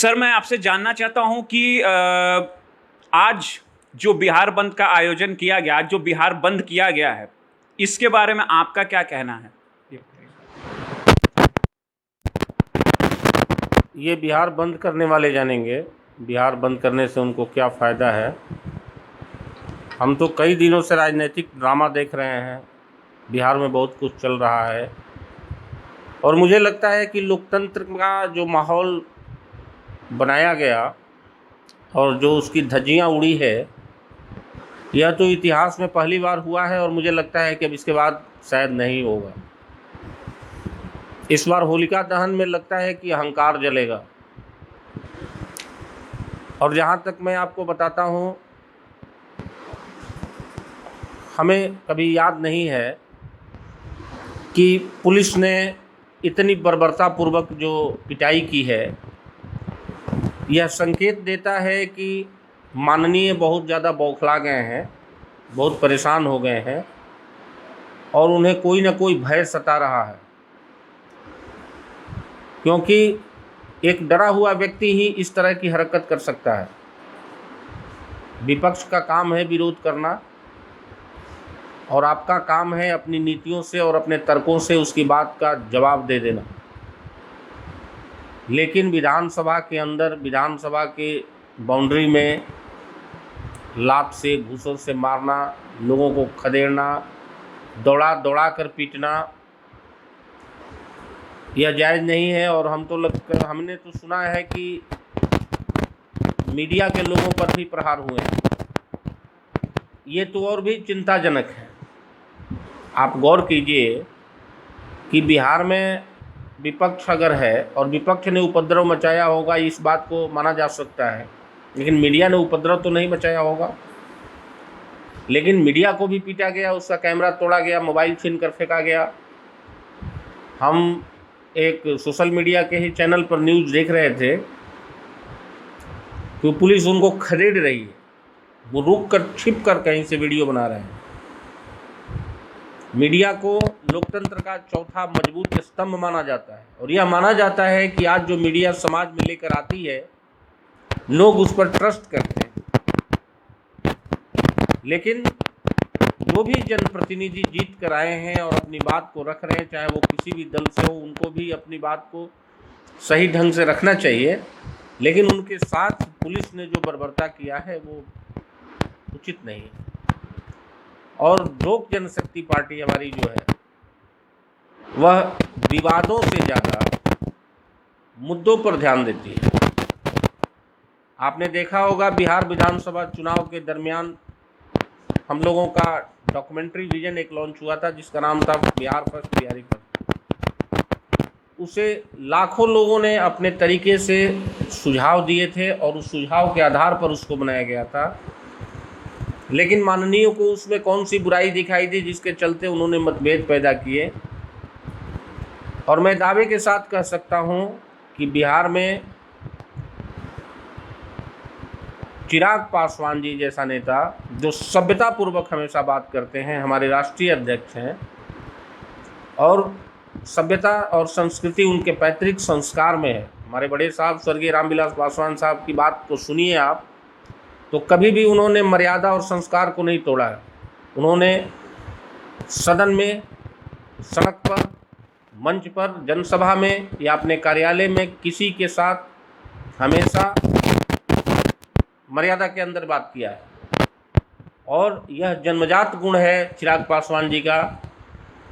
Sir, मैं आपसे जानना चाहता हूं कि आज जो बिहार बंद का आयोजन किया गया, आज जो बिहार बंद किया गया है, इसके बारे में आपका क्या कहना है? ये बिहार बंद करने वाले जानेंगे बिहार बंद करने से उनको क्या फ़ायदा है। हम तो कई दिनों से राजनीतिक ड्रामा देख रहे हैं, बिहार में बहुत कुछ चल रहा है और मुझे लगता है कि लोकतंत्र का जो माहौल बनाया गया और जो उसकी धज्जियां उड़ी है, यह तो इतिहास में पहली बार हुआ है और मुझे लगता है कि अब इसके बाद शायद नहीं होगा। इस बार होलिका दहन में लगता है कि अहंकार जलेगा। और जहाँ तक मैं आपको बताता हूँ, हमें कभी याद नहीं है कि पुलिस ने इतनी बर्बरतापूर्वक जो पिटाई की है, यह संकेत देता है कि माननीय बहुत ज़्यादा बौखला गए हैं, बहुत परेशान हो गए हैं और उन्हें कोई ना कोई भय सता रहा है, क्योंकि एक डरा हुआ व्यक्ति ही इस तरह की हरकत कर सकता है। विपक्ष का काम है विरोध करना और आपका काम है अपनी नीतियों से और अपने तर्कों से उसकी बात का जवाब दे देना। लेकिन विधानसभा के अंदर, विधानसभा के बाउंड्री में लात से, घूसों से मारना, लोगों को खदेड़ना, दौड़ा दौड़ा कर पीटना, यह जायज़ नहीं है। और हमने तो सुना है कि मीडिया के लोगों पर भी प्रहार हुए हैं। ये तो और भी चिंताजनक है। आप गौर कीजिए कि बिहार में विपक्ष अगर है और विपक्ष ने उपद्रव मचाया होगा, इस बात को माना जा सकता है, लेकिन मीडिया ने उपद्रव तो नहीं मचाया होगा। लेकिन मीडिया को भी पीटा गया, उसका कैमरा तोड़ा गया, मोबाइल छीन कर फेंका गया। हम एक सोशल मीडिया के ही चैनल पर न्यूज़ देख रहे थे कि पुलिस उनको खदेड़ रही है, वो रुक कर छिप कर कहीं से वीडियो बना रहे हैं। मीडिया को लोकतंत्र का चौथा मजबूत स्तंभ माना जाता है और यह माना जाता है कि आज जो मीडिया समाज में लेकर आती है, लोग उस पर ट्रस्ट करते हैं। लेकिन जो भी जनप्रतिनिधि जीत कर आए हैं और अपनी बात को रख रहे हैं, चाहे वो किसी भी दल से हो, उनको भी अपनी बात को सही ढंग से रखना चाहिए। लेकिन उनके साथ पुलिस ने जो बर्बरता किया है वो उचित नहीं है। और लोक जनशक्ति पार्टी हमारी जो है, वह विवादों से ज़्यादा मुद्दों पर ध्यान देती है। आपने देखा होगा बिहार विधानसभा चुनाव के दरमियान हम लोगों का डॉक्यूमेंट्री विजन एक लॉन्च हुआ था, जिसका नाम था बिहार फर्स्ट, बिहारी फर्स्ट। उसे लाखों लोगों ने अपने तरीके से सुझाव दिए थे और उस सुझाव के आधार पर उसको बनाया गया था। लेकिन माननीय को उसमें कौन सी बुराई दिखाई दी जिसके चलते उन्होंने मतभेद पैदा किए। और मैं दावे के साथ कह सकता हूं कि बिहार में चिराग पासवान जी जैसा नेता, जो सभ्यतापूर्वक हमेशा बात करते हैं, हमारे राष्ट्रीय अध्यक्ष हैं और सभ्यता और संस्कृति उनके पैतृक संस्कार में है। हमारे बड़े साहब स्वर्गीय रामविलास पासवान साहब की बात को सुनिए आप, तो कभी भी उन्होंने मर्यादा और संस्कार को नहीं तोड़ा है। उन्होंने सदन में, सड़क पर, मंच पर, जनसभा में या अपने कार्यालय में किसी के साथ हमेशा मर्यादा के अंदर बात किया है। और यह जन्मजात गुण है चिराग पासवान जी का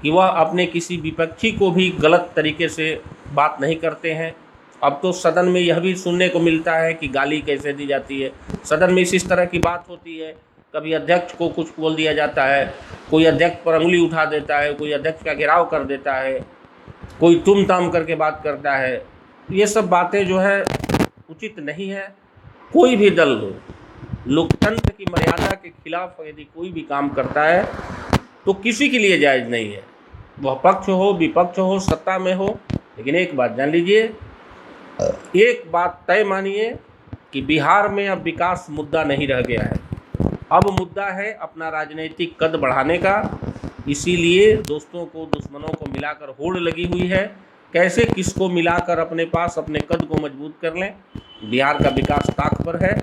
कि वह अपने किसी विपक्षी को भी गलत तरीके से बात नहीं करते हैं। अब तो सदन में यह भी सुनने को मिलता है कि गाली कैसे दी जाती है। सदन में इस तरह की बात होती है, कभी अध्यक्ष को कुछ बोल दिया जाता है, कोई अध्यक्ष पर उंगली उठा देता है, कोई अध्यक्ष का घेराव कर देता है, कोई तुम ताम करके बात करता है। ये सब बातें जो है उचित नहीं है। कोई भी दल हो, लोकतंत्र की मर्यादा के खिलाफ यदि कोई भी काम करता है तो किसी के लिए जायज़ नहीं है, वह पक्ष हो, विपक्ष हो, सत्ता में हो। लेकिन एक बात जान लीजिए, एक बात तय मानिए कि बिहार में अब विकास मुद्दा नहीं रह गया है। अब मुद्दा है अपना राजनीतिक कद बढ़ाने का। इसीलिए दोस्तों को, दुश्मनों को मिलाकर होड़ लगी हुई है, कैसे किसको मिलाकर अपने पास अपने कद को मजबूत कर लें। बिहार का विकास ताक पर है।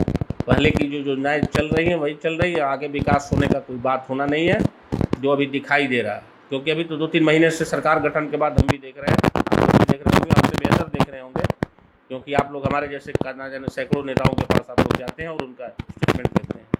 पहले की जो योजनाएं चल रही हैं वही चल रही है, आगे विकास होने का कोई बात होना नहीं है जो अभी दिखाई दे रहा है। क्योंकि अभी तो 2-3 महीने से सरकार गठन के बाद हम भी देख रहे हैं, आप भी देख रहे होंगे, हमसे बेहतर देख रहे होंगे, क्योंकि आप लोग हमारे जैसे ना जाने सैकड़ों नेताओं के पास आप लोग जाते हैं और उनका स्टेटमेंट लेते हैं।